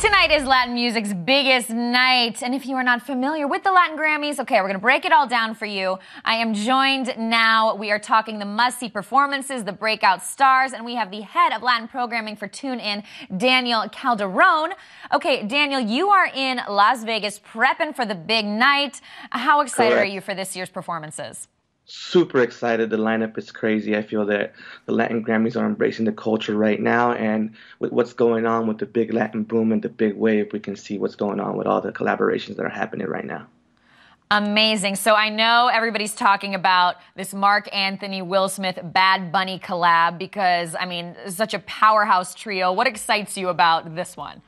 Tonight is Latin music's biggest night, and if you are not familiar with the Latin Grammys, okay, we're going to break it all down for you. I am joined now. We are talking the must-see performances, the breakout stars, and we have the head of Latin programming for TuneIn, Daniel Calderon. Okay, Daniel, you are in Las Vegas prepping for the big night. How excited are you for this year's performances? Super excited. The lineup is crazy. I feel that the Latin Grammys are embracing the culture right now, and with what's going on with the big Latin boom and the big wave, we can see what's going on with all the collaborations that are happening right now. Amazing. So I know everybody's talking about this Mark Anthony, Will Smith, Bad Bunny collab because, I mean, such a powerhouse trio. What excites you about this one?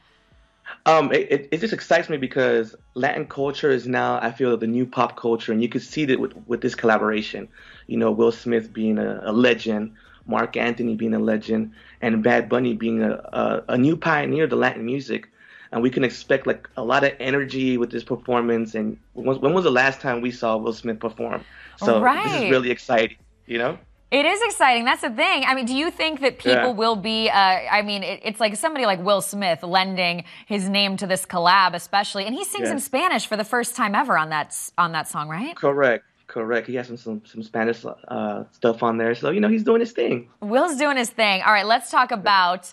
It just excites me because Latin culture is now, I feel, the new pop culture, and you can see that with this collaboration. You know, Will Smith being a legend, Mark Anthony being a legend, and Bad Bunny being a new pioneer of the Latin music. And we can expect like a lot of energy with this performance. And when was the last time we saw Will Smith perform? So This is really exciting, you know? It is exciting. That's the thing. I mean, do you think that people will be, it's like somebody like Will Smith lending his name to this collab especially, and he sings in Spanish for the first time ever on that song, right? Correct. He has some Spanish stuff on there. So, you know, he's doing his thing. Will's doing his thing. All right, let's talk about,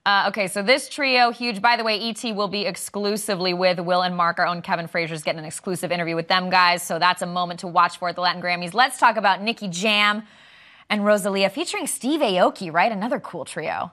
so this trio, huge. By the way, E.T. will be exclusively with Will and Mark. Our own Kevin Frazier's getting an exclusive interview with them guys, so that's a moment to watch for at the Latin Grammys. Let's talk about Nicky Jam and Rosalia featuring Steve Aoki, right? Another cool trio.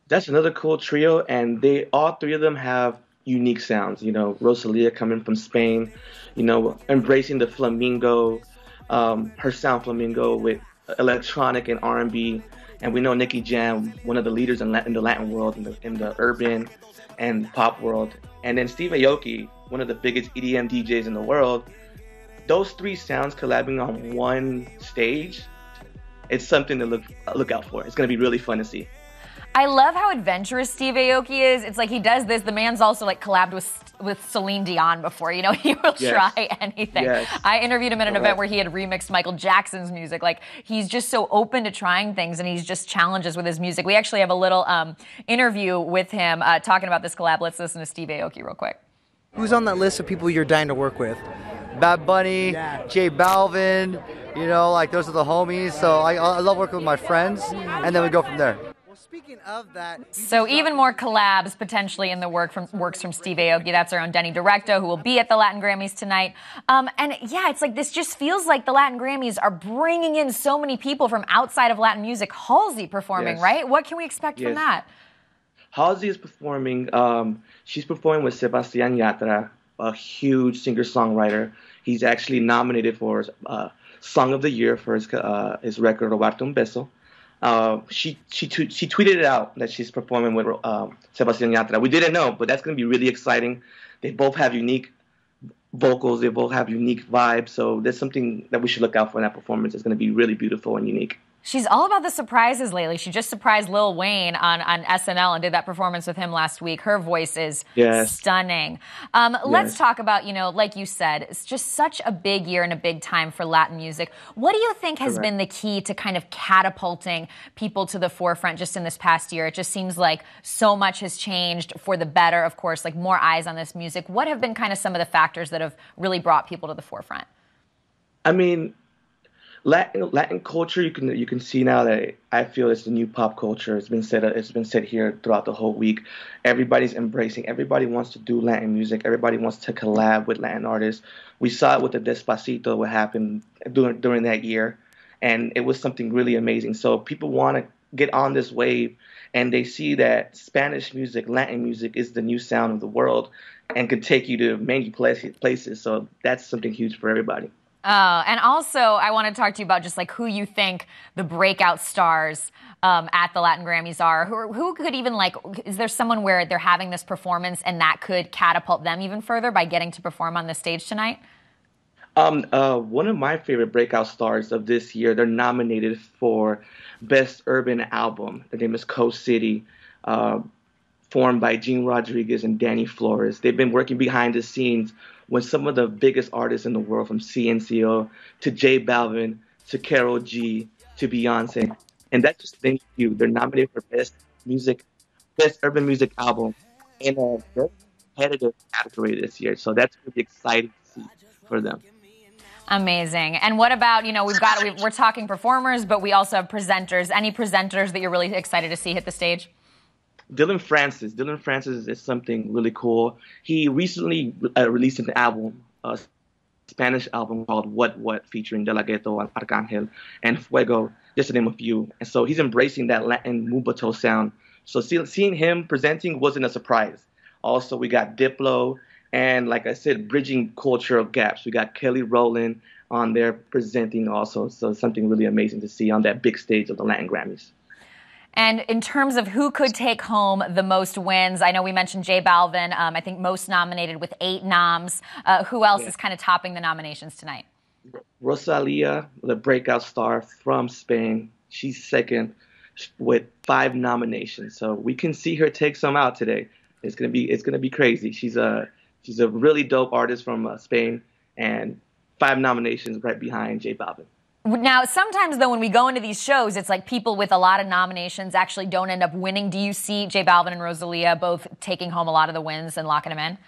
That's another cool trio, and all three of them have unique sounds. You know, Rosalia coming from Spain, you know, embracing the flamenco, her sound flamenco with electronic and R&B. And we know Nicky Jam, one of the leaders in the Latin world, in the urban and pop world. And then Steve Aoki, one of the biggest EDM DJs in the world. Those three sounds collabing on one stage, it's something to look out for. It's going to be really fun to see. I love how adventurous Steve Aoki is. It's like he does this. The man's also like collabed with Celine Dion before. You know, he will try anything. Yes. I interviewed him at an event where he had remixed Michael Jackson's music. Like, he's just so open to trying things, and he's just challenges with his music. We actually have a little interview with him talking about this collab. Let's listen to Steve Aoki real quick. Who's on that list of people you're dying to work with? Bad Bunny, J Balvin, you know, like those are the homies. So I love working with my friends, and then we go from there. Well, speaking of that, so even more collabs potentially in the works from Steve Aoki. That's our own Denny Directo, who will be at the Latin Grammys tonight. And yeah, it's like this just feels like the Latin Grammys are bringing in so many people from outside of Latin music. Halsey performing, right? What can we expect from that? Halsey is performing. She's performing with Sebastián Yatra, a huge singer-songwriter. He's actually nominated for Song of the Year for his record, Robarte un Beso. She tweeted it out that she's performing with Sebastián Yatra. We didn't know, but that's going to be really exciting. They both have unique vocals. They both have unique vibes. So there's something that we should look out for in that performance. It's going to be really beautiful and unique. She's all about the surprises lately. She just surprised Lil Wayne on SNL and did that performance with him last week. Her voice is stunning. Let's talk about, you know, like you said, it's just such a big year and a big time for Latin music. What do you think has been the key to kind of catapulting people to the forefront just in this past year? It just seems like so much has changed for the better, of course, like more eyes on this music. What have been kind of some of the factors that have really brought people to the forefront? I mean, Latin culture, you can see now that I feel it's the new pop culture. It's been said here throughout the whole week. Everybody's embracing. Everybody wants to do Latin music. Everybody wants to collab with Latin artists. We saw it with the Despacito, what happened during that year, and it was something really amazing. So people want to get on this wave, and they see that Spanish music, Latin music, is the new sound of the world, and can take you to many places. So that's something huge for everybody. And also, I want to talk to you about just like who you think the breakout stars at the Latin Grammys are. Who could even is there someone where they're having this performance and that could catapult them even further by getting to perform on the stage tonight? One of my favorite breakout stars of this year, they're nominated for Best Urban Album. Their name is Coast City, formed by Gene Rodriguez and Danny Flores. They've been working behind the scenes with some of the biggest artists in the world, from CNCO to J Balvin to Karol G to Beyonce. And that's just thank you. They're nominated for Best Urban Music Album. in a very competitive category this year. So that's really exciting to see for them. Amazing. And what about, we're talking performers, but we also have presenters. Any presenters that you're really excited to see hit the stage? Dylan Francis. Dylan Francis is something really cool. He recently released an album, a Spanish album called What, featuring De La Ghetto and Arcangel and Fuego, just to name a few. And so he's embracing that Latin Mubato sound. So seeing him presenting wasn't a surprise. Also, we got Diplo, and like I said, bridging cultural gaps. We got Kelly Rowland on there presenting also. So something really amazing to see on that big stage of the Latin Grammys. And in terms of who could take home the most wins, I know we mentioned J Balvin, I think most nominated with 8 noms. Who else is kind of topping the nominations tonight? Rosalia, the breakout star from Spain. She's second with 5 nominations. So we can see her take some out today. It's gonna be crazy. She's a really dope artist from Spain, and 5 nominations right behind J Balvin. Now, sometimes, though, when we go into these shows, it's like people with a lot of nominations actually don't end up winning. Do you see J Balvin and Rosalia both taking home a lot of the wins and locking them in?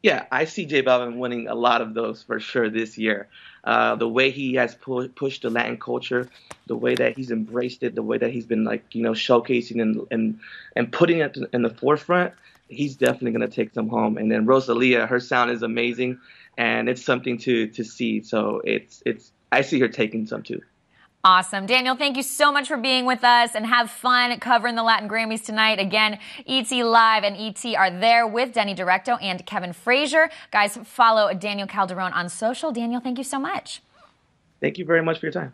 Yeah, I see J Balvin winning a lot of those for sure this year. The way he has pushed the Latin culture, the way that he's embraced it, the way that he's been showcasing and putting it in the forefront, he's definitely going to take them home. And then Rosalia, her sound is amazing, and it's something to see. So I see her taking some too. Awesome. Daniel, thank you so much for being with us, and have fun covering the Latin Grammys tonight. Again, etlive and ET are there with Denny Directo and Kevin Frazier. Guys, follow Daniel Calderon on social. Daniel, thank you so much. Thank you very much for your time.